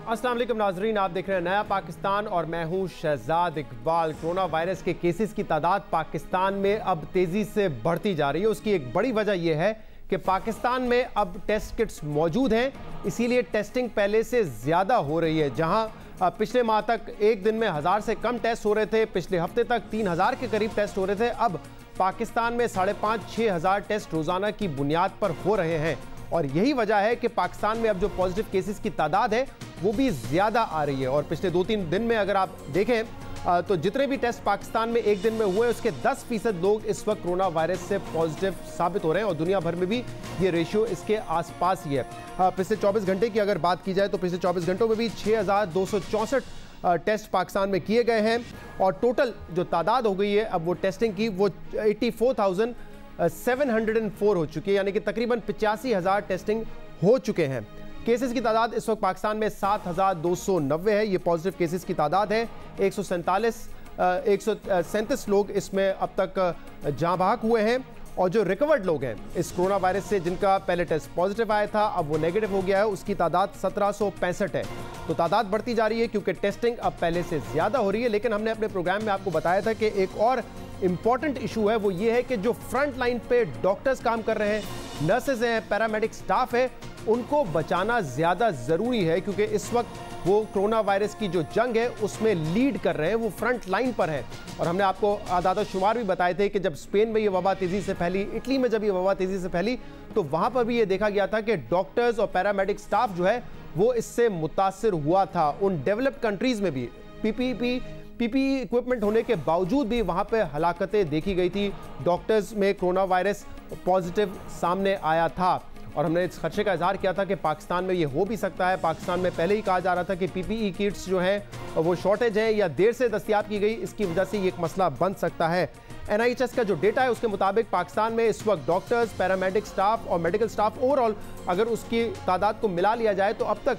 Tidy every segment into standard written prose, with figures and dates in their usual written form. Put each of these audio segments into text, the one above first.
अस्सलाम वालेकुम नाजरीन, आप देख रहे हैं नया पाकिस्तान और मैं हूं शहजाद इकबाल। कोरोना वायरस के केसेस की तादाद पाकिस्तान में अब तेजी से बढ़ती जा रही है। उसकी एक बड़ी वजह यह है कि पाकिस्तान में अब टेस्ट किट्स मौजूद हैं, इसीलिए टेस्टिंग पहले से ज़्यादा हो रही है। जहां पिछले माह तक एक दिन में 1000 से कम टेस्ट हो रहे थे, पिछले हफ्ते तक 3000 के करीब टेस्ट हो रहे थे, अब पाकिस्तान में 5,500-6 हज़ार टेस्ट रोज़ाना की बुनियाद पर हो रहे हैं। और यही वजह है कि पाकिस्तान में अब जो पॉजिटिव केसेस की तादाद है वो भी ज़्यादा आ रही है। और पिछले 2-3 दिन में अगर आप देखें तो जितने भी टेस्ट पाकिस्तान में एक दिन में हुए उसके 10% लोग इस वक्त कोरोना वायरस से पॉजिटिव साबित हो रहे हैं और दुनिया भर में भी ये रेशियो इसके आसपास ही है। पिछले 24 घंटे की अगर बात की जाए तो पिछले 24 घंटों में भी 6,264 टेस्ट पाकिस्तान में किए गए हैं और टोटल जो तादाद हो गई है अब वो टेस्टिंग की वो 84,704 हो चुकी है, यानी कि तकरीबन 85,000 टेस्टिंग हो चुके हैं। केसेस की तादाद इस वक्त पाकिस्तान में 7,290 है, ये पॉजिटिव केसेस की तादाद है। 137 लोग इसमें अब तक जाँ बहक हुए हैं और जो रिकवर्ड लोग हैं इस कोरोना वायरस से जिनका पहले टेस्ट पॉजिटिव आया था अब वो नेगेटिव हो गया है, उसकी तादाद 1765 है। तो तादाद बढ़ती जा रही है क्योंकि टेस्टिंग अब पहले से ज़्यादा हो रही है। लेकिन हमने अपने प्रोग्राम में आपको बताया था कि एक और इम्पॉर्टेंट इशू है, वो ये है कि जो फ्रंट लाइन पे डॉक्टर्स काम कर रहे हैं, नर्सेज हैं, पैरामेडिक स्टाफ है, उनको बचाना ज़्यादा ज़रूरी है क्योंकि इस वक्त वो कोरोना वायरस की जो जंग है उसमें लीड कर रहे हैं, वो फ्रंट लाइन पर हैं। और हमने आपको आदाद शुमार भी बताए थे कि जब स्पेन में ये वबा तेज़ी से फैली, इटली में जब ये वबा तेज़ी से फैली तो वहाँ पर भी ये देखा गया था कि डॉक्टर्स और पैरामेडिक स्टाफ जो है वो इससे मुतासिर हुआ था। उन डेवलप्ड कंट्रीज़ में भी पीपीई इक्विपमेंट होने के बावजूद भी वहाँ पे हलाकतें देखी गई थी, डॉक्टर्स में कोरोना वायरस पॉजिटिव सामने आया था। और हमने इस खदशे का इजहार किया था कि पाकिस्तान में ये हो भी सकता है। पाकिस्तान में पहले ही कहा जा रहा था कि पीपीई किट्स जो हैं वो शॉर्टेज है या देर से दस्तयाब की गई, इसकी वजह से ये एक मसला बन सकता है। NIHS का जो डेटा है उसके मुताबिक पाकिस्तान में इस वक्त डॉक्टर्स, पैरामेडिक स्टाफ और मेडिकल स्टाफ ओवरऑल अगर उसकी तादाद को मिला लिया जाए तो अब तक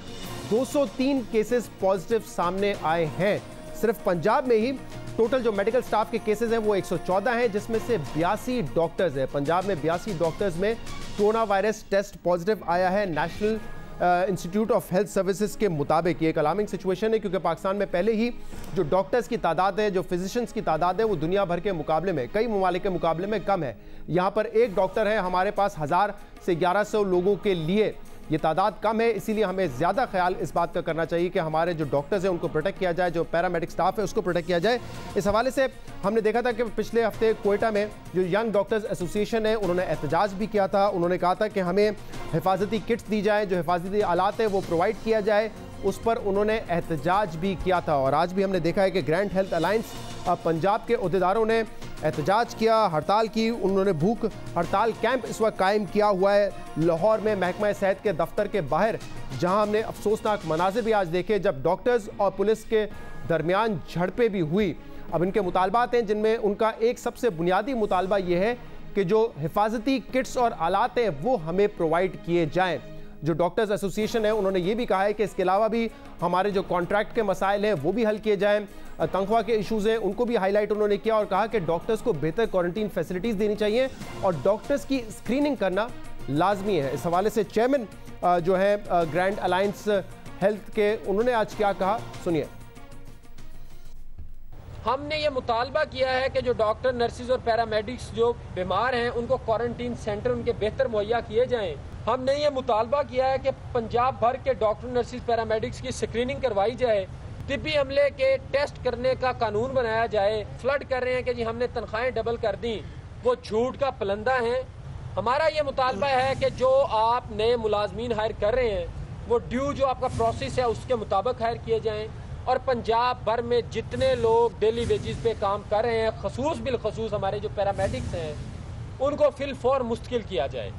203 केसेस पॉजिटिव सामने आए हैं। सिर्फ पंजाब में ही टोटल जो मेडिकल स्टाफ के केसेस हैं वो 114 हैं, जिसमें से 82 डॉक्टर्स हैं। पंजाब में 82 डॉक्टर्स में कोरोना वायरस टेस्ट पॉजिटिव आया है। National institute of health services के मुताबिक ये एक अलार्मिंग सिचुएशन है क्योंकि पाकिस्तान में पहले ही जो डॉक्टर्स की तादाद है, जो फिजिशियंस की तादाद है वो दुनिया भर के मुकाबले में, कई ममालिक के मुकाबले में कम है। यहाँ पर एक डॉक्टर है हमारे पास 1000 से 1100 लोगों के लिए, ये तादाद कम है। इसीलिए हमें ज़्यादा ख्याल इस बात का करना चाहिए कि हमारे जो डॉक्टर्स हैं उनको प्रोटेक्ट किया जाए, जो पैरामेडिक स्टाफ है उसको प्रोटेक्ट किया जाए। इस हवाले से हमने देखा था कि पिछले हफ्ते कोयटा में जो यंग डॉक्टर्स एसोसिएशन है उन्होंने एहतजाज भी किया था। उन्होंने कहा था कि हमें हिफाजती किट्स दी जाए, जो हिफाजती आलात है वो प्रोवाइड किया जाए, उस पर उन्होंने एहतजाज भी किया था। और आज भी हमने देखा है कि ग्रैंड हेल्थ अलायंस पंजाब के अहदेदारों ने एहतजाज किया, हड़ताल की। उन्होंने भूख हड़ताल कैंप इस वक्त कायम किया हुआ है लाहौर में महकमा सेहत के दफ्तर के बाहर, जहां हमने अफसोसनाक मनाज़िर भी आज देखे जब डॉक्टर्स और पुलिस के दरमियान झड़पें भी हुई। अब इनके मुतालबात हैं जिनमें उनका एक सबसे बुनियादी मुतालबा ये है कि जो हिफाजती किट्स और आलात हैं वो हमें प्रोवाइड किए जाएँ। जो डॉक्टर्स एसोसिएशन है उन्होंने ये भी कहा है कि इसके अलावा भी हमारे जो कॉन्ट्रैक्ट के मसाइल हैं वो भी हल किए जाएं, तनख्वाह के इश्यूज़ हैं उनको भी हाईलाइट उन्होंने किया और कहा कि डॉक्टर्स को बेहतर क्वारंटीन फैसिलिटीज़ देनी चाहिए और डॉक्टर्स की स्क्रीनिंग करना लाजमी है। इस हवाले से चेयरमैन जो है ग्रैंड अलायंस हेल्थ के, उन्होंने आज क्या कहा, सुनिए। हमने ये मुतालबा किया है कि जो डॉक्टर, नर्सिस और पैरामेडिक्स जो बीमार हैं उनको क्वारंटीन सेंटर उनके बेहतर मुहैया किए जाएं। हमने ये मुतालबा किया है कि पंजाब भर के डॉक्टर, नर्सिस, पैरामेडिक्स की स्क्रीनिंग करवाई जाए, तिब्बी हमले के टेस्ट करने का कानून बनाया जाए। फ्लड कर रहे हैं कि जी हमने तनख्वाहें डबल कर दी, वो झूठ का पलंदा है। हमारा ये मुतालबा है कि जो आप नए मुलाजमीन हायर कर रहे हैं वो ड्यू जो आपका प्रोसेस है उसके मुताबिक हायर किए जाएँ और पंजाब भर में जितने लोग डेली वेजेस पे काम कर रहे हैं, खसूस बिलखसूस हमारे जो पैरामेडिक्स हैं, उनको फिल फॉर मुस्तकिल किया जाए।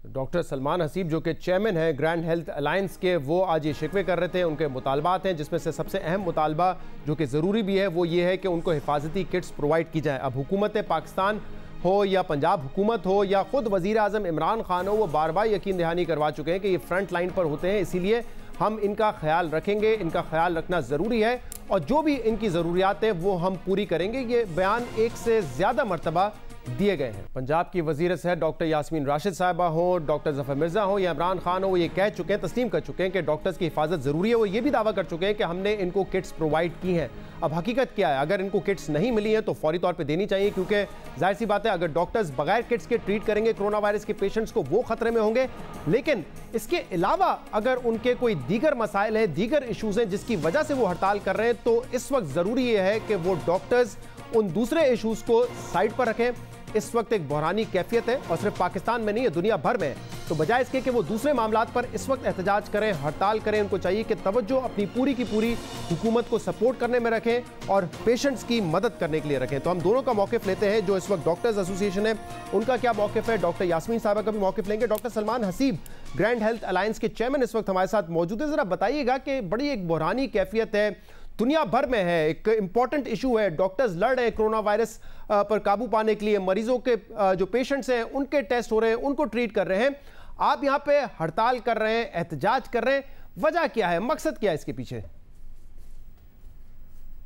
डॉक्टर सलमान हसीब जो कि चेयरमैन हैं ग्रैंड हेल्थ अलायंस के, वो आज ये शिकवे कर रहे थे। उनके मुतालबात हैं जिसमें से सबसे अहम मुतालबा जो कि ज़रूरी भी है वो ये है कि उनको हिफाजती किट्स प्रोवाइड की जाए। अब हुकूमत पाकिस्तान हो या पंजाब हुकूमत हो या ख़ुद वज़ीर आज़म इमरान खान हो, वो बार बार यकीन दहानी करवा चुके हैं कि ये फ्रंट लाइन पर होते हैं, इसीलिए हम इनका ख्याल रखेंगे, इनका ख्याल रखना ज़रूरी है और जो भी इनकी ज़रूरियात है वो हम पूरी करेंगे। ये बयान एक से ज़्यादा मरतबा दिए गए हैं। पंजाब की वजीर सेहत डॉक्टर यास्मीन राशिद साहिबा हो, डॉक्टर जफर मिर्जा हो या इमरान खान हो, वो ये कह चुके हैं, तस्लीम कर चुके हैं कि डॉक्टर्स की हिफाजत ज़रूरी है। वो ये भी दावा कर चुके हैं कि हमने इनको किट्स प्रोवाइड की हैं। अब हकीकत क्या है, अगर इनको किट्स नहीं मिली है तो फौरी तौर पर देनी चाहिए, क्योंकि जाहिर सी बात है अगर डॉक्टर्स बगैर किट्स के ट्रीट करेंगे कोरोना वायरस के पेशेंट्स को, वो खतरे में होंगे। लेकिन इसके अलावा अगर उनके कोई दीगर मसाइल हैं, दीगर इशूज़ हैं जिसकी वजह से वो हड़ताल कर रहे हैं, तो इस वक्त ज़रूरी ये है कि वो डॉक्टर्स उन दूसरे इशूज़ को साइड पर रखें। इस वक्त एक बहरानी कैफियत है और सिर्फ पाकिस्तान में नहीं है, दुनिया भर में है। तो बजाय इसके कि वो दूसरे मामलात पर इस वक्त एहतजाज करें, हड़ताल करें, उनको चाहिए कि तवज्जो अपनी पूरी की पूरी हुकूमत को सपोर्ट करने में रखें और पेशेंट्स की मदद करने के लिए रखें। तो हम दोनों का मौक़िफ़ लेते हैं। जो इस वक्त डॉक्टर्स एसोसिएशन है उनका क्या मौक़िफ़ है, डॉक्टर यास्मीन साहिबा का भी मौक़िफ़ लेंगे। Doctor Salman Haseeb, grand health alliance के चेयरमैन, इस वक्त हमारे साथ मौजूद है। ज़रा बताइएगा कि बड़ी एक बहरानी कैफियत है, दुनिया भर में है, एक इंपॉर्टेंट इशू है, डॉक्टर्स लड़ रहे हैं कोरोना वायरस पर काबू पाने के लिए, मरीजों के जो पेशेंट्स हैं उनके टेस्ट हो रहे हैं, उनको ट्रीट कर रहे हैं। आप यहाँ पे हड़ताल कर रहे हैं, एहतजाज कर रहे हैं, वजह क्या है, मकसद क्या है इसके पीछे?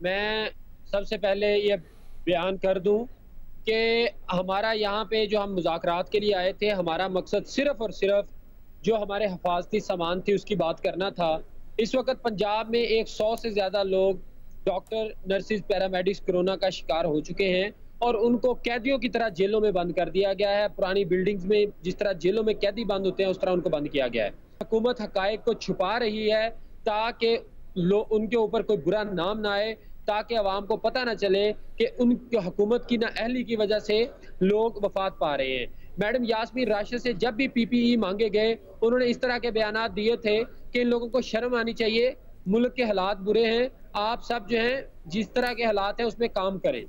मैं सबसे पहले ये बयान कर दूं कि हमारा यहाँ पे जो हम मुज़ाकरात के लिए आए थे, हमारा मकसद सिर्फ और सिर्फ जो हमारे हिफाजती सामान थी उसकी बात करना था। इस वक्त पंजाब में 100 से ज़्यादा लोग, डॉक्टर, नर्सिस, पैरामेडिक्स कोरोना का शिकार हो चुके हैं और उनको कैदियों की तरह जेलों में बंद कर दिया गया है। पुरानी बिल्डिंग्स में जिस तरह जेलों में कैदी बंद होते हैं उस तरह उनको बंद किया गया है। हुकूमत हकायक को छुपा रही है ताकि उनके ऊपर कोई बुरा नाम ना आए, ताकि अवाम को पता ना चले कि उनकी हुकूमत की नाअहली की वजह से लोग वफात पा रहे हैं। मैडम यास्मीन राशिद से जब भी PPE मांगे गए, उन्होंने इस तरह के बयानात दिए थे कि इन लोगों को शर्म आनी चाहिए, मुल्क के हालात बुरे हैं, आप सब जो हैं जिस तरह के हालात हैं उसमें काम करें।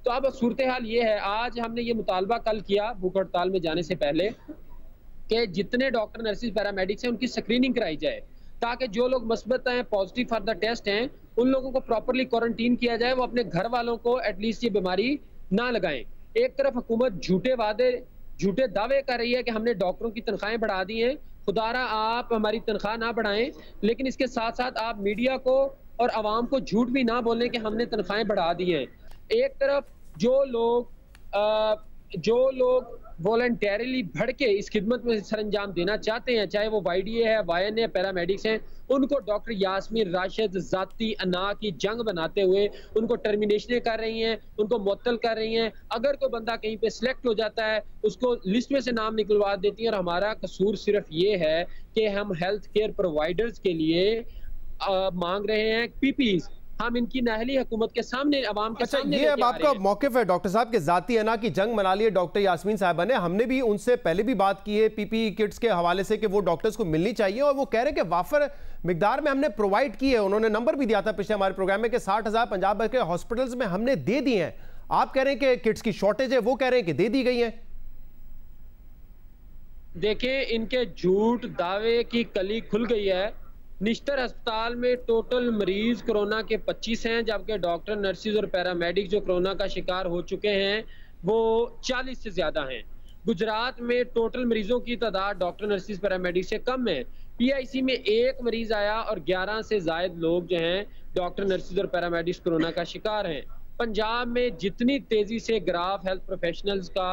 तो अब सूरत हाल ये है, आज हमने ये मुतालबा कल किया भूख हड़ताल में जाने से पहले कि जितने डॉक्टर, नर्सिस, पैरामेडिक्स हैं उनकी स्क्रीनिंग कराई जाए, ताकि जो लोग मस्बत हैं, पॉजिटिव फॉर द टेस्ट हैं, उन लोगों को प्रॉपरली क्वारंटीन किया जाए, वो अपने घर वालों को एटलीस्ट ये बीमारी ना लगाएं। एक तरफ हुकूमत झूठे वादे, झूठे दावे कर रही है कि हमने डॉक्टरों की तनख्वाहें बढ़ा दी हैं। खुदारा आप हमारी तनख्वाह ना बढ़ाएं, लेकिन इसके साथ साथ आप मीडिया को और आवाम को झूठ भी ना बोलें कि हमने तनख्वाहें बढ़ा दी हैं। एक तरफ जो लोग वॉलंटरीली बढ़ के इस खिदमत में सरंजाम देना चाहते हैं, चाहे वो YDA है, YN है, पैरामेडिक्स हैं, उनको डॉक्टर यास्मीन राशिद जाती अना की जंग बनाते हुए उनको टर्मिनेशनें कर रही हैं, उनको मुअत्तल कर रही हैं। अगर कोई बंदा कहीं पे सिलेक्ट हो जाता है उसको लिस्ट में से नाम निकलवा देती हैं। और हमारा कसूर सिर्फ ये है कि हम हेल्थ केयर प्रोवाइडर्स के लिए मांग रहे हैं PPEs, हम इनकी नाहली हुकूमत के सामने, अवाम के सामने। ये अब आपका मौक़िफ़ है डॉक्टर साहब के जाती अना की जंग मना ली है डॉक्टर यास्मीन साहिबा ने। हमने भी उनसे पहले भी बात की है PPE किट्स के हवाले से कि वो डॉक्टर्स को मिलनी चाहिए, और वो कह रहे हैं कि वाफर मिकदार में हमने प्रोवाइड की है। उन्होंने नंबर भी दिया था पिछले हमारे प्रोग्राम में कि 60,000 पंजाब भर के हॉस्पिटल्स में हमने दे दी हैं। आप कह रहे हैं कि किट्स की शॉर्टेज है, वो कह रहे हैं कि दे दी गई है। देखिए, इनके झूठ दावे की कली खुल गई है। निश्तर अस्पताल में टोटल मरीज कोरोना के 25 हैं, जबकि डॉक्टर, नर्सिस और पैरामेडिक्स जो कोरोना का शिकार हो चुके हैं वो 40 से ज्यादा हैं। गुजरात में टोटल मरीजों की तादाद डॉक्टर, नर्सिस, पैरामेडिक्स से कम है। PIC में 1 मरीज आया और 11 से ज्यादा लोग जो हैं डॉक्टर, नर्सिस और पैरामेडिक्स कोरोना का शिकार हैं। पंजाब में जितनी तेजी से ग्राफ हेल्थ प्रोफेशनल्स का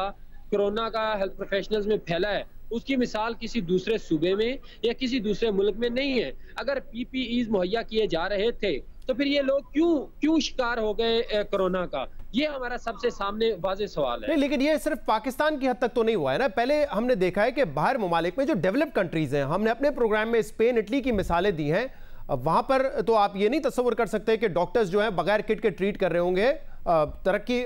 कोरोना का हेल्थ प्रोफेशनल्स में फैला है, उसकी मिसाल किसी दूसरे सूबे में या किसी दूसरे मुल्क में नहीं है। अगर PPEs मुहैया किए जा रहे थे तो फिर ये लोग क्यों शिकार हो गए कोरोना का? ये हमारा सबसे सामने वाज़ेह सवाल है। नहीं, लेकिन ये सिर्फ पाकिस्तान की हद तक तो नहीं हुआ है ना। पहले हमने देखा है कि बाहर ममालिक में जो डेवलप्ड कंट्रीज हैं, हमने अपने प्रोग्राम में स्पेन, इटली की मिसालें दी हैं। वहां पर तो आप ये नहीं तस्वर कर सकते कि डॉक्टर्स जो हैं बगैर किट के ट्रीट कर रहे होंगे। तरक्की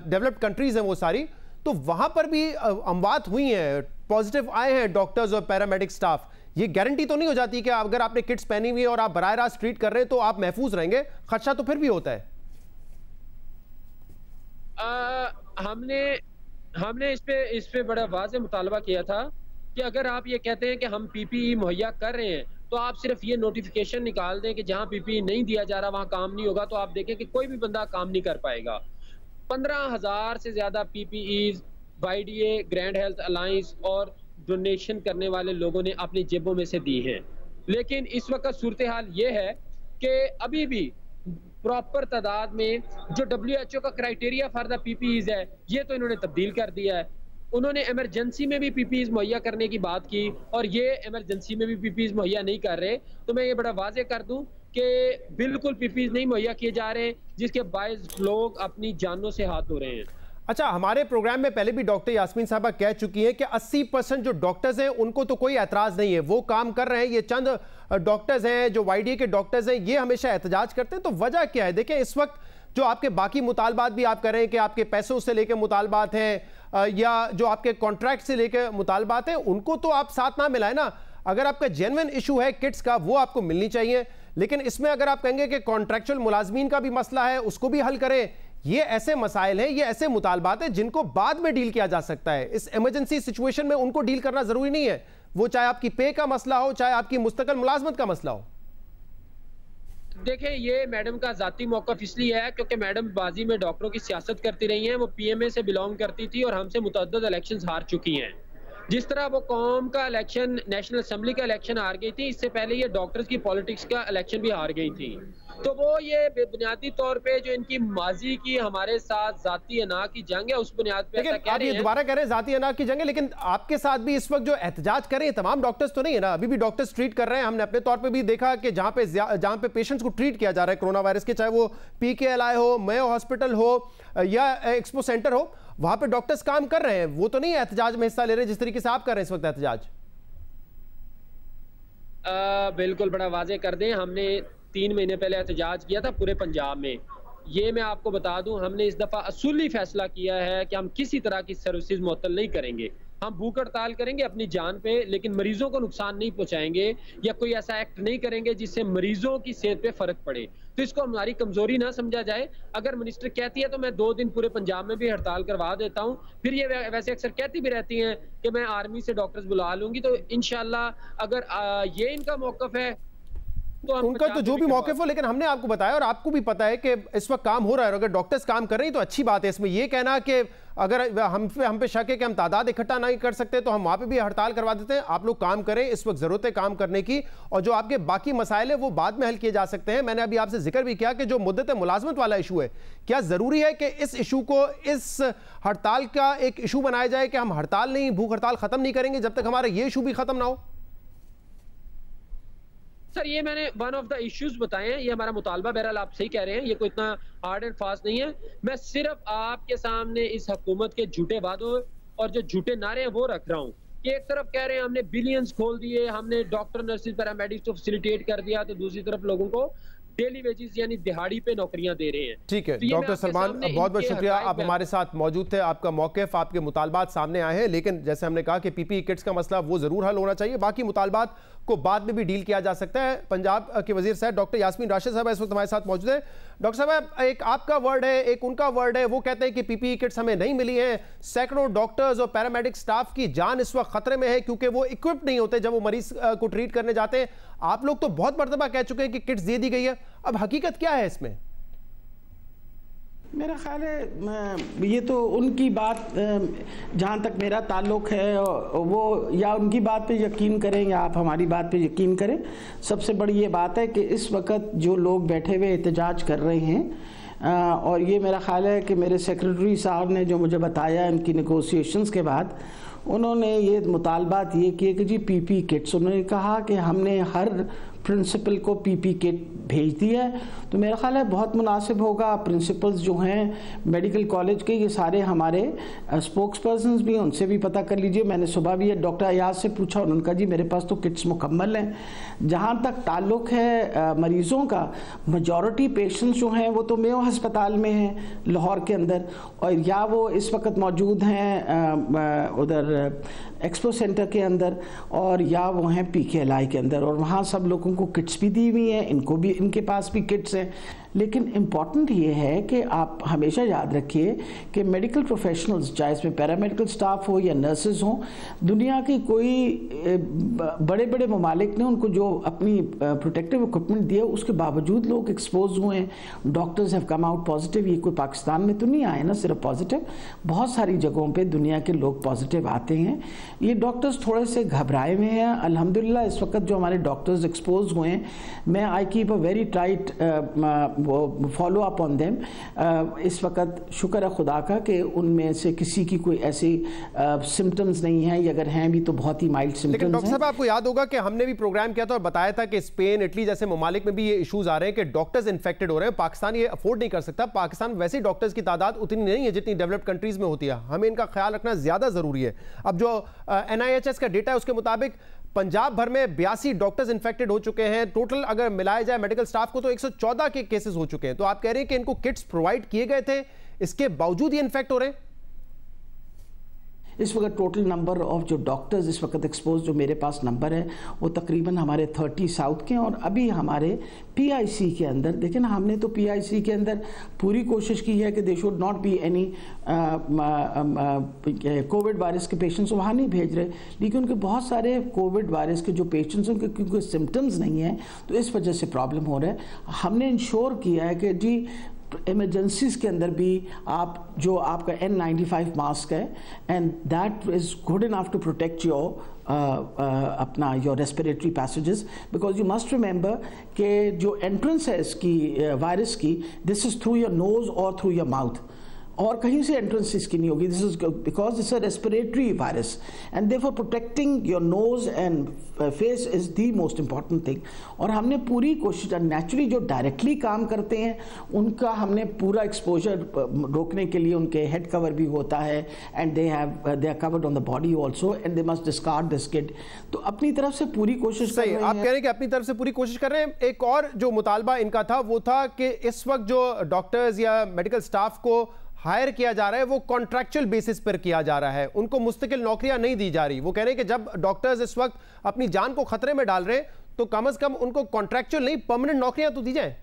डेवलप्ड कंट्रीज हैं वो सारी, तो वहां पर भी अमवात हुई हैं, पॉजिटिव आए हैं डॉक्टर्स और पैरामेडिक स्टाफ। ये गारंटी तो नहीं हो जाती कि अगर आपने किट्स पहनी हुई है और आप बराह रास्त ट्रीट कर रहे हैं तो आप महफूज रहेंगे? खदशा तो फिर भी होता है। हमने इस पे बड़ा वाज़ेह मुतालबा किया था कि अगर आप ये कहते हैं कि हम PPE मुहैया कर रहे हैं तो आप सिर्फ ये नोटिफिकेशन निकाल दें कि जहां PPE नहीं दिया जा रहा वहां काम नहीं होगा, तो आप देखें कि कोई भी बंदा काम नहीं कर पाएगा। 15,000 से ज्यादा PPEs YDA, grand health alliance और डोनेशन करने वाले लोगों ने अपनी जेबों में से दी हैं। लेकिन इस वक्त सूरत हाल ये है कि अभी भी प्रॉपर तादाद में जो WHO का क्राइटेरिया फॉर द PPEs है ये तो इन्होंने तब्दील कर दिया है। उन्होंने इमरजेंसी में भी PPEs मुहैया करने की बात की और ये इमरजेंसी में भी PPEs मुहैया नहीं कर रहे। तो मैं ये बड़ा वाज़ेह कर दूं कि बिल्कुल PPEs नहीं मुहैया किए जा रहे, जिसके बायस लोग अपनी जानों से हाथ धो रहे हैं। अच्छा, हमारे प्रोग्राम में पहले भी डॉक्टर यास्मीन साहबा कह चुकी हैं कि 80% जो डॉक्टर्स हैं उनको तो कोई एतराज़ नहीं है, वो काम कर रहे हैं। ये चंद डॉक्टर्स हैं जो YDA के डॉक्टर्स हैं, ये हमेशा एहतजाज करते हैं। तो वजह क्या है? देखिए, इस वक्त जो आपके बाकी मुतालबात भी आप कर रहे हैं कि आपके पैसों से लेकर मुतालबात हैं या जो आपके कॉन्ट्रैक्ट से लेकर मुतालबात हैं, उनको तो आप साथ ना मिलाएं ना। अगर आपका जेन्युइन इशू है किट्स का, वो आपको मिलनी चाहिए। लेकिन इसमें अगर आप कहेंगे कि कॉन्ट्रैक्चुअल मुलाजमीन का भी मसला है, उसको भी हल करें, ये ऐसे मसाइल हैं, ये ऐसे मुतालबात हैं जिनको बाद में डील किया जा सकता है। इस इमरजेंसी सिचुएशन में उनको डील करना जरूरी नहीं है, वो चाहे आपकी पे का मसला हो, चाहे आपकी मुस्तकिल मुलाजमत का मसला हो। देखिए, ये मैडम का जाती मौकफ इसलिए है क्योंकि मैडम बाजी में डॉक्टरों की सियासत करती रही हैं। वो PMA से बिलोंग करती थी और हमसे मुतअद्दिद इलेक्शंस हार चुकी हैं। जिस तरह वो कौम का इलेक्शन, नेशनल असेंबली का इलेक्शन हार गई थी, इससे पहले ये डॉक्टर्स की पॉलिटिक्स का इलेक्शन भी हार गई थी। तो वो ये बुनियादी तौर पे जो इनकी माजी की हमारे साथ जाती अना की जंग है, उस बुनियाद पे ऐसा कह रहे हैं। दोबारा कह रहे हैं जाती अना की जंग है, लेकिन आपके साथ भी इस वक्त जो एहतजाज कर रहे हैं तमाम डॉक्टर्स तो नहीं है ना? अभी भी डॉक्टर्स ट्रीट कर रहे हैं। हमने अपने तौर पे भी देखा कि जहां पे पेशेंट्स को ट्रीट किया जा रहा है कोरोना वायरस के, चाहे वो PKLI हो, मेयो हॉस्पिटल हो या एक्सपो सेंटर हो, वहां पे डॉक्टर्स काम कर रहे हैं। वो तो नहीं एहतजाज में हिस्सा ले रहे जिस तरीके से आप कर रहे हैं इस वक्त एहतजाज। बिल्कुल, बड़ा वाजे कर दें, हमने 3 महीने पहले एहतजाज किया था पूरे पंजाब में। ये मैं आपको बता दूं, हमने इस दफा असूली फैसला किया है कि हम किसी तरह की सर्विसेज मुअत्तल नहीं करेंगे। हम भूख हड़ताल करेंगे अपनी जान पे, लेकिन मरीजों को नुकसान नहीं पहुंचाएंगे या कोई ऐसा एक्ट नहीं करेंगे जिससे मरीजों की सेहत पे फर्क पड़े। तो इसको हमारी कमजोरी ना समझा जाए। अगर मिनिस्टर कहती है तो मैं 2 दिन पूरे पंजाब में भी हड़ताल करवा देता हूँ। फिर ये वैसे अक्सर कहती भी रहती हैं कि मैं आर्मी से डॉक्टर्स बुला लूंगी। तो इंशाल्लाह अगर ये इनका मौकफ है तो उनका तो जो भी मौके हो, लेकिन हमने आपको बताया और आपको भी पता है कि इस वक्त काम हो रहा है और अगर डॉक्टर्स काम कर रहे हैं तो अच्छी बात है। इसमें यह कहना कि अगर हम पे शक है कि हम तादाद इकट्ठा नहीं कर सकते तो हम वहां पे भी हड़ताल करवा देते हैं। आप लोग काम करें, इस वक्त जरूरत है काम करने की, और जो आपके बाकी मसाइल है वो बाद में हल किए जा सकते हैं। मैंने अभी आपसे जिक्र भी किया कि जो मुद्दत मुलाजमत वाला इशू है, क्या जरूरी है कि इस इशू को इस हड़ताल का एक इशू बनाया जाए कि हम हड़ताल नहीं, भूख हड़ताल खत्म नहीं करेंगे जब तक हमारा ये इशू भी खत्म ना हो? सर, ये मैंने वन ऑफ द इश्यूज बताए हैं। ये हमारा मुतालबा, बहरहाल आप सही कह रहे हैं, ये कोई इतना हार्ड एंड फास्ट नहीं है। मैं सिर्फ आपके सामने इस हुकूमत के झूठे वादों और जो झूठे नारे हैं वो रख रहा हूँ कि एक तरफ कह रहे हैं हमने बिलियंस खोल दिए, हमने डॉक्टर, नर्सिस, पैरामेडिक्स को फैसिलिटेट कर दिया, तो दूसरी तरफ लोगों को डेली वेजेस यानी दिहाड़ी पे नौकरियां दे रहे हैं। ठीक है, तो डॉक्टर सलमान, बहुत बहुत शुक्रिया, आप हमारे साथ मौजूद थे। आपका मौक़िफ़, आपके मुतालबात सामने आए हैं, लेकिन जैसे हमने कहा कि PPE किट्स का मसला वो जरूर हल होना चाहिए, बाकी मुतालबात को बाद में भी डील किया जा सकता है। पंजाब के वजीर साहब डॉक्टर यास्मीन राशिद साहब इस वक्त हमारे साथ मौजूद है। डॉक्टर साहब, एक आपका वर्ड है, एक उनका वर्ड है। वो कहते हैं कि PPE किट्स हमें नहीं मिली है। सैकड़ों डॉक्टर्स और पैरामेडिक स्टाफ की जान इस वक्त खतरे में है क्योंकि वो इक्विप्ड नहीं होते जब वो मरीज को ट्रीट करने जाते हैं। आप लोग तो बहुत मरतबा कह चुके हैं कि किट्स दे दी गई है, अब हकीकत क्या है इसमें? मेरा ख्याल है ये तो उनकी बात, जहाँ तक मेरा ताल्लुक़ है, वो या उनकी बात पे यकीन करें या आप हमारी बात पे यकीन करें। सबसे बड़ी ये बात है कि इस वक्त जो लोग बैठे हुए एहतजाज कर रहे हैं, और ये मेरा ख्याल है कि मेरे सेक्रेटरी साहब ने जो मुझे बताया इनकी नेगोशिएशंस के बाद, उन्होंने ये मुतालबात ये किए कि जी PPE किट्स, उन्होंने कहा कि हमने हर प्रिंसिपल को PPE किट भेज दी है। तो मेरा ख्याल है बहुत मुनासिब होगा, प्रिंसिपल्स जो हैं मेडिकल कॉलेज के, ये सारे हमारे स्पोक्स पर्सनस भी, उनसे भी पता कर लीजिए। मैंने सुबह भी डॉक्टर अयाज से पूछा, उन्होंने कहा जी मेरे पास तो किट्स मुकम्मल हैं। जहाँ तक ताल्लुक़ है मरीज़ों का, मेजॉरिटी पेशेंट्स जो हैं वो तो मेयो हस्पताल में हैं लाहौर के अंदर, और या वो इस वक्त मौजूद हैं उधर एक्सपो सेंटर के अंदर, और या वो हैं PKLI के अंदर, और वहाँ सब लोगों को किट्स भी दी हुई हैं, इनको भी, इनके पास भी किट्स हैं। लेकिन इम्पॉर्टेंट ये है कि आप हमेशा याद रखिए कि मेडिकल प्रोफेशनल्स, चाहे इसमें पैरामेडिकल स्टाफ हो या नर्सेज हों, दुनिया की कोई बड़े बड़े ममालिक ने उनको जो अपनी प्रोटेक्टिव इक्विपमेंट दिया, उसके बावजूद लोग एक्सपोज हुए हैं। Doctors have come out positive. ये कोई पाकिस्तान में तो नहीं आए ना सिर्फ पॉजिटिव, बहुत सारी जगहों पर दुनिया के लोग पॉजिटिव आते हैं। ये डॉक्टर्स थोड़े से घबराए हुए हैं। अल्हम्दुलिल्लाह इस वक्त जो हमारे डॉक्टर्स एक्सपोज हुए हैं, मैं I keep a very tight वो फॉलो अप ऑन देम। इस वक्त शुक्र है खुदा का कि उनमें से किसी की कोई ऐसी सिम्टम्स नहीं है, अगर हैं भी तो बहुत ही माइल्ड सिम्टम्स हैं। लेकिन डॉक्टर साहब आपको याद होगा कि हमने भी प्रोग्राम किया था और बताया था कि स्पेन, इटली जैसे ममालिक में भी ये इश्यूज आ रहे हैं कि डॉक्टर्स इन्फेक्टेड हो रहे हैं। पाकिस्तान ये अफोर्ड नहीं कर सकता। पाकिस्तान वैसे ही डॉक्टर्स की तादाद उतनी नहीं है जितनी डेवलप्ड कंट्रीज में होती है। हमें इनका ख्याल रखना ज्यादा जरूरी है। अब जो NIHS का डेटा है उसके मुताबिक पंजाब भर में 82 डॉक्टर्स इन्फेक्टेड हो चुके हैं। टोटल अगर मिलाया जाए मेडिकल स्टाफ को तो 114 के केसेस हो चुके हैं। तो आप कह रहे हैं कि इनको किट्स प्रोवाइड किए गए थे, इसके बावजूद ये इन्फेक्ट हो रहे हैं। इस वक्त टोटल नंबर ऑफ जो डॉक्टर्स इस वक्त एक्सपोज, जो मेरे पास नंबर है वो तकरीबन हमारे 30 साउथ के, और अभी हमारे PIC के अंदर देखें ना, हमने तो PIC के अंदर पूरी कोशिश की है कि they should not be any Covid virus के पेशेंट्स वहाँ नहीं भेज रहे, लेकिन उनके बहुत सारे कोविड वायरस के जो पेशेंट्स हैं उनके क्योंकि सिम्टम्स नहीं हैं तो इस वजह से प्रॉब्लम हो रहा है। हमने इंश्योर किया है कि जी इमरजेंसीज के अंदर भी आप जो आपका N95 मास्क है and that is good enough to protect your अपना your respiratory passages, because you must remember कि जो एंट्रेंस है इसकी वायरस की, this is through your nose और थ्रू योर माउथ, और कहीं से एंट्रेंस इसकी नहीं होगी। This is because it's a respiratory virus and therefore protecting your nose and face is the most important thing. और हमने पूरी कोशिश, नेचुरली जो डायरेक्टली काम करते हैं उनका हमने पूरा एक्सपोजर रोकने के लिए उनके हेड कवर भी होता है and they are covered on the body also and they must discard this kit. तो अपनी तरफ से पूरी कोशिश कर रहे हैं। आप कह रहे हैं कि अपनी तरफ से पूरी कोशिश कर रहे हैं। एक और जो मुतालबा इनका था वो था कि इस वक्त जो डॉक्टर्स या मेडिकल स्टाफ को हायर किया जा रहा है वो कॉन्ट्रैक्चुअल बेसिस पर किया जा रहा है, उनको मुस्तकिल नौकरियां नहीं दी जा रही। वो कह रहे हैं कि जब डॉक्टर्स इस वक्त अपनी जान को खतरे में डाल रहे हैं तो कम से कम उनको कॉन्ट्रैक्चुअल नहीं परमानेंट नौकरियां तो दी जाए।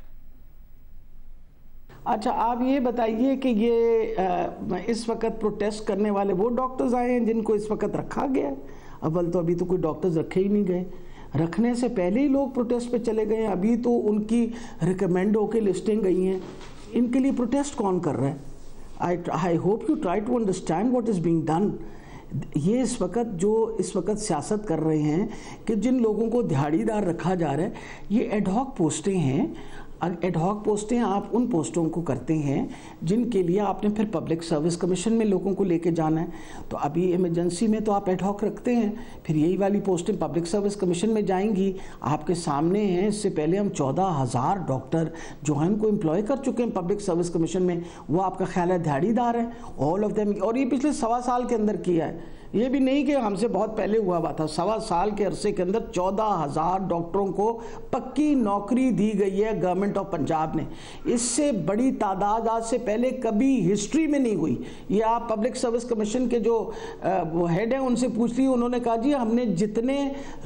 अच्छा, आप ये बताइए कि ये इस वक्त प्रोटेस्ट करने वाले वो डॉक्टर्स आए हैं जिनको इस वक्त रखा गया है? अव्वल तो अभी तो कोई डॉक्टर्स रखे ही नहीं गए, रखने से पहले ही लोग प्रोटेस्ट पे चले गए हैं। अभी तो उनकी रिकमेंड होकर लिस्टिंग गई हैं, इनके लिए प्रोटेस्ट कौन कर रहा है? I hope you try to understand what is being done. ये इस वक्त सियासत कर रहे हैं कि जिन लोगों को दिहाड़ीदार रखा जा रहा है, ये एडहॉक पोस्टें हैं। एडहॉक पोस्टें आप उन पोस्टों को करते हैं जिनके लिए आपने फिर पब्लिक सर्विस कमीशन में लोगों को लेके जाना है। तो अभी इमरजेंसी में तो आप एडहॉक रखते हैं, फिर यही वाली पोस्टें पब्लिक सर्विस कमीशन में जाएंगी। आपके सामने हैं, इससे पहले हम 14,000 डॉक्टर जो हैं उनको एम्प्लॉय कर चुके हैं पब्लिक सर्विस कमीशन में। वो आपका ख्याल है दिहाड़ीदार है ऑल ऑफ देम? और ये पिछले 1.25 साल के अंदर किया है, ये भी नहीं कि हमसे बहुत पहले हुआ हुआ था। 1.25 साल के अरसे के अंदर 14,000 डॉक्टरों को पक्की नौकरी दी गई है गवर्नमेंट ऑफ पंजाब ने। इससे बड़ी तादाद आज से पहले कभी हिस्ट्री में नहीं हुई। ये आप पब्लिक सर्विस कमीशन के जो वो हेड हैं उनसे पूछ ली, उन्होंने कहा जी हमने जितने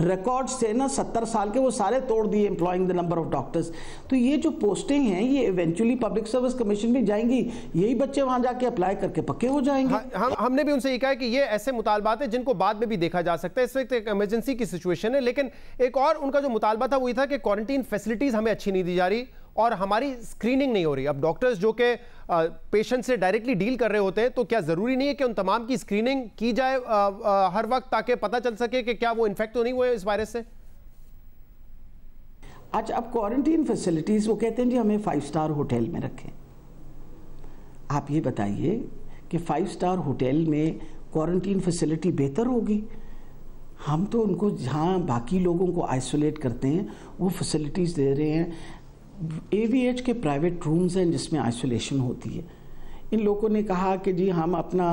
रिकॉर्ड्स थे ना 70 साल के वो सारे तोड़ दिए employing the number of doctors. तो ये जो पोस्टें हैं ये इवेंचुअली पब्लिक सर्विस कमीशन में जाएंगी, यही बच्चे वहां जाके अप्लाई करके पक्के हो जाएंगे। हमने भी उनसे ये कहा है कि ये ऐसे मुतालबात है जिनको बाद में भी देखा जा सकता है। इस वक्त एक इमरजेंसी की सिचुएशन है, लेकिन एक और उनका जो मुतालबा था वो ये था कि क्वारंटीन फैसिलिटीज हमें अच्छी नहीं दी जा रही और हमारी स्क्रीनिंग नहीं हो रही। अब डॉक्टर्स जो कि पेशेंट से डायरेक्टली डील कर रहे होते हैं तो क्या जरूरी नहीं है कि उन तमाम की स्क्रीनिंग की जाए हर वक्त ताकि पता चल सके कि क्या वो इन्फेक्ट तो नहीं हुए इस वायरस से? अच्छा, अब क्वारंटीन फैसिलिटीज वो कहते हैं जी हमें 5 स्टार होटल में रखें। आप ये बताइए कि 5 स्टार होटल में क्वारंटीन फैसिलिटी बेहतर होगी? हम तो उनको जहाँ बाकी लोगों को आइसोलेट करते हैं वो फैसिलिटीज़ दे रहे हैं। AVH के प्राइवेट रूम्स हैं जिसमें आइसोलेशन होती है। इन लोगों ने कहा कि जी हम अपना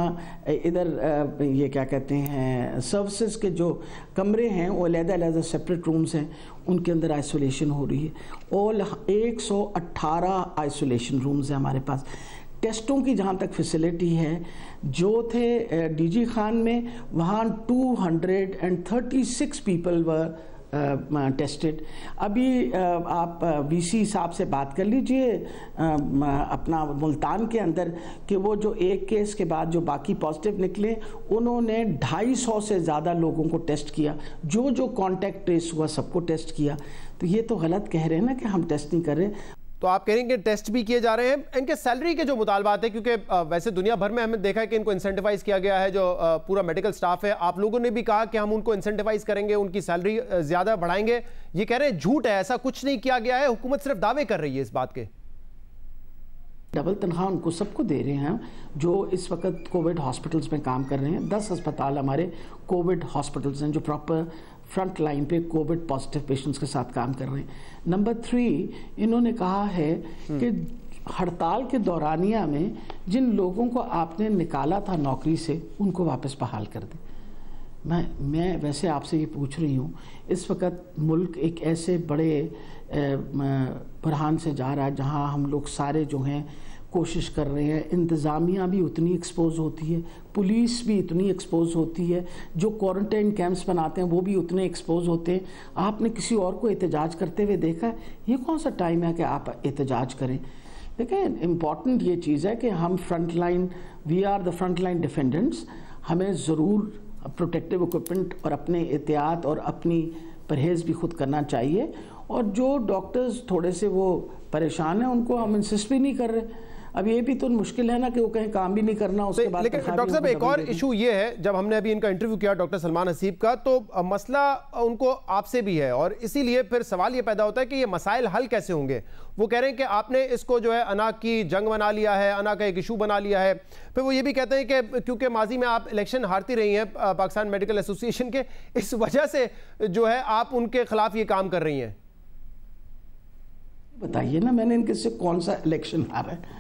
इधर ये क्या कहते हैं सर्विसेज के जो कमरे हैं वो अलग-अलग सेपरेट रूम्स हैं, उनके अंदर आइसोलेशन हो रही है। और 118 आइसोलेशन रूम्स हैं हमारे पास। टेस्टों की जहाँ तक फैसिलिटी है, जो थे DG खान में वहाँ 236 पीपल वर टेस्टेड। अभी आप VC साहब से बात कर लीजिए अपना मुल्तान के अंदर कि वो जो एक केस के बाद जो बाकी पॉजिटिव निकले उन्होंने 250 से ज़्यादा लोगों को टेस्ट किया, जो कॉन्टैक्ट ट्रेस हुआ सबको टेस्ट किया। तो ये तो गलत कह रहे हैं ना कि हम टेस्ट नहीं कर रहे। तो आप कह रहे हैं कि टेस्ट भी किए जा रहे हैं। इनके सैलरी के जो मुतालबात है, क्योंकि वैसे दुनिया भर में हमने देखा है कि इनको इंसेंटिवाइज किया गया है, जो पूरा मेडिकल स्टाफ है। आप लोगों ने भी कहा कि हम उनको इंसेंटिवाइज करेंगे, उनकी सैलरी ज़्यादा बढ़ाएंगे। ये कह रहे हैं झूठ है, ऐसा कुछ नहीं किया गया है, हुकूमत सिर्फ दावे कर रही है इस बात के। डबल तनख्वाह उनको सबको दे रहे हैं जो इस वक्त कोविड हॉस्पिटल्स में काम कर रहे हैं। 10 अस्पताल हमारे कोविड हॉस्पिटल्स हैं जो प्रॉपर फ्रंट लाइन पे कोविड पॉजिटिव पेशेंट्स के साथ काम कर रहे हैं। नंबर 3, इन्होंने कहा है कि हड़ताल के दौरानिया में जिन लोगों को आपने निकाला था नौकरी से उनको वापस बहाल कर दें। मैं वैसे आपसे ये पूछ रही हूँ, इस वक्त मुल्क एक ऐसे बड़े बुरहान से जा रहा है जहाँ हम लोग सारे जो हैं कोशिश कर रहे हैं, इंतज़ामिया भी उतनी एक्सपोज होती है, पुलिस भी इतनी एक्सपोज होती है, जो क्वारंटाइन कैंप्स बनाते हैं वो भी उतने एक्सपोज होते हैं। आपने किसी और को एहतजाज करते हुए देखा है? ये कौन सा टाइम है कि आप एहतजाज करें? देखें, इम्पॉर्टेंट ये चीज़ है कि हम front line, we are the front line defendants. हमें ज़रूर प्रोटेक्टिव इक्विपमेंट और अपने एहतियात और अपनी परहेज़ भी खुद करना चाहिए। और जो डॉक्टर्स थोड़े से वो परेशान हैं उनको हम इंसिस्ट भी नहीं कर रहे। अब ये भी तो मुश्किल है ना कि वो कहीं काम भी नहीं करना उसके बाद। लेकिन डॉक्टर साहब, एक और इशू ये है, जब हमने अभी इनका इंटरव्यू किया डॉक्टर सलमान हसीब का, तो मसला उनको आपसे भी है और इसीलिए फिर सवाल ये पैदा होता है कि ये मसाइल हल कैसे होंगे। वो कह रहे हैं कि आपने इसको जो है अना की जंग बना लिया है, अना का एक इशू बना लिया है। फिर वो ये भी कहते हैं कि क्योंकि माजी में आप इलेक्शन हारती रही हैं पाकिस्तान मेडिकल एसोसिएशन के, इस वजह से जो है आप उनके खिलाफ ये काम कर रही हैं। बताइए ना, मैंने इनके से कौन सा इलेक्शन हारा है?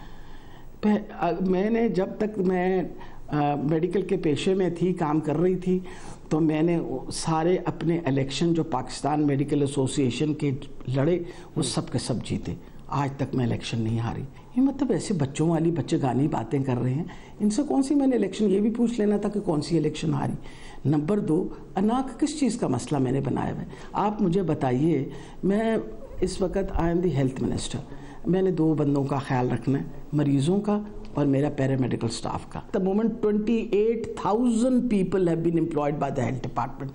मैंने जब तक मैं मेडिकल के पेशे में थी, काम कर रही थी, तो मैंने सारे अपने इलेक्शन जो पाकिस्तान मेडिकल एसोसिएशन के लड़े वो सब के सब जीते। आज तक मैं इलेक्शन नहीं हारी। ये मतलब ऐसे बच्चों वाली बच्चेगानी बातें कर रहे हैं, इनसे कौन सी मैंने इलेक्शन, ये भी पूछ लेना था कि कौन सी इलेक्शन हारी। नंबर 2, अनाक किस चीज़ का मसला मैंने बनाया है? आप मुझे बताइए। मैं इस वक्त I am the health minister, मैंने 2 बंदों का ख्याल रखना है, मरीजों का और मेरा पैरामेडिकल स्टाफ का। The moment 28,000 people have been employed by the health department.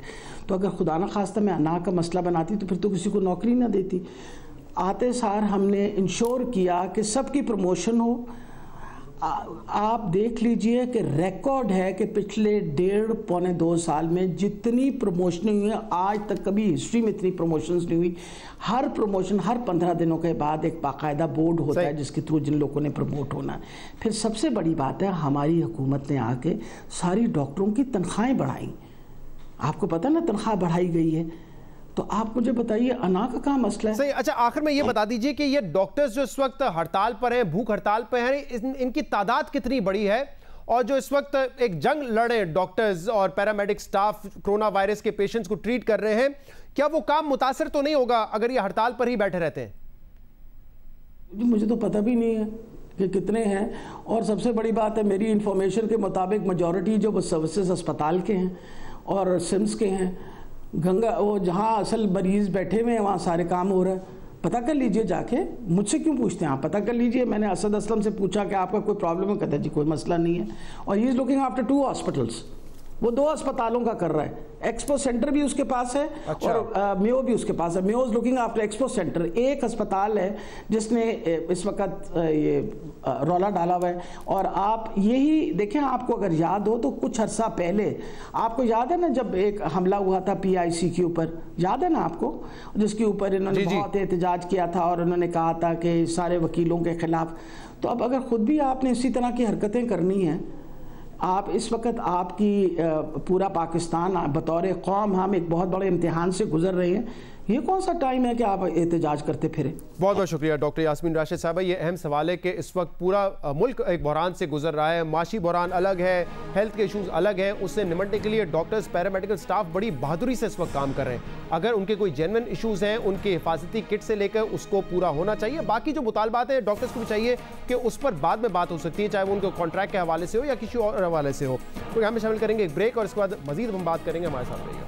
तो अगर खुदा न खास्ता मैं अना का मसला बनाती तो फिर तो किसी को नौकरी ना देती। आते सार हमने इंश्योर किया कि सबकी प्रमोशन हो। आप देख लीजिए कि रिकॉर्ड है कि पिछले 1.5 पौने 2 साल में जितनी प्रमोशन हुई है, आज तक कभी हिस्ट्री में इतनी प्रमोशंस नहीं हुई। हर प्रमोशन हर 15 दिनों के बाद एक बाकायदा बोर्ड होता है जिसके थ्रू जिन लोगों ने प्रमोट होना है। फिर सबसे बड़ी बात है, हमारी हुकूमत ने आके सारी डॉक्टरों की तनख्वाहें बढ़ाई। आपको पता ना तनख्वाह बढ़ाई गई है। तो आप मुझे बताइए अना का क्या मसला है? सही। अच्छा, आखिर में ये बता दीजिए कि ये डॉक्टर्स जो इस वक्त हड़ताल पर हैं, भूख हड़ताल पर हैं, इनकी तादाद कितनी बड़ी है? और जो इस वक्त एक जंग लड़े डॉक्टर्स और पैरामेडिक स्टाफ कोरोना वायरस के पेशेंट्स को ट्रीट कर रहे हैं, क्या वो काम मुतासर तो नहीं होगा अगर ये हड़ताल पर ही बैठे रहते हैं? मुझे तो पता भी नहीं है कि कितने हैं। और सबसे बड़ी बात है, मेरी इंफॉर्मेशन के मुताबिक मेजॉरिटी जो वो सर्विसेज अस्पताल के हैं और सिम्स के हैं। गंगा वो जहाँ असल मरीज़ बैठे हुए हैं वहाँ सारे काम हो रहा है। पता कर लीजिए जाके, मुझसे क्यों पूछते हैं आप? पता कर लीजिए। मैंने असद असलम से पूछा कि आपका कोई प्रॉब्लम है, कहता जी कोई मसला नहीं है। और he is looking after 2 hospitals, वो 2 अस्पतालों का कर रहा है। एक्सपो सेंटर भी उसके पास है। अच्छा। और मेयो भी उसके पास है। Mayo is looking after expo centre. एक अस्पताल है जिसने इस वक्त ये रौला डाला हुआ है। और आप यही देखें, आपको अगर याद हो तो कुछ अर्सा पहले, आपको याद है ना जब एक हमला हुआ था PIC के ऊपर, याद है ना आपको, जिसके ऊपर इन्होंने बहुत एहतजाज किया था और उन्होंने कहा था कि सारे वकीलों के खिलाफ। तो अब अगर खुद भी आपने इसी तरह की हरकतें करनी हैं, आप इस वक्त आपकी पूरा पाकिस्तान बतौर कौम हम एक बहुत बड़े इम्तिहान से गुजर रहे हैं। ये कौन सा टाइम है कि आप एहतजाज करते फिरे? बहुत बहुत शुक्रिया डॉक्टर यास्मीन राशिद साहब। ये अहम सवाल है कि इस वक्त पूरा मुल्क एक बहरान से गुजर रहा है। माशी बहरान अलग है, हेल्थ के इशूज़ अलग हैं। उससे निपटने के लिए डॉक्टर्स, पैरामेडिकल स्टाफ बड़ी बहादुरी से इस वक्त काम कर रहे हैं। अगर उनके कोई जेन्युइन इशूज़ हैं, उनके हिफाजती किट से लेकर उसको पूरा होना चाहिए। बाकी जो मुतालबात हैं डॉक्टर्स को भी चाहिए कि उस पर बाद में बात हो सकती है, चाहे वो उनके कॉन्ट्रैक्ट के हवाले से हो या किसी और हवाले से हो। तो यहाँ में शामिल करेंगे एक ब्रेक और इसके बाद मजीद हम बात करेंगे। हमारे साथ रहिए।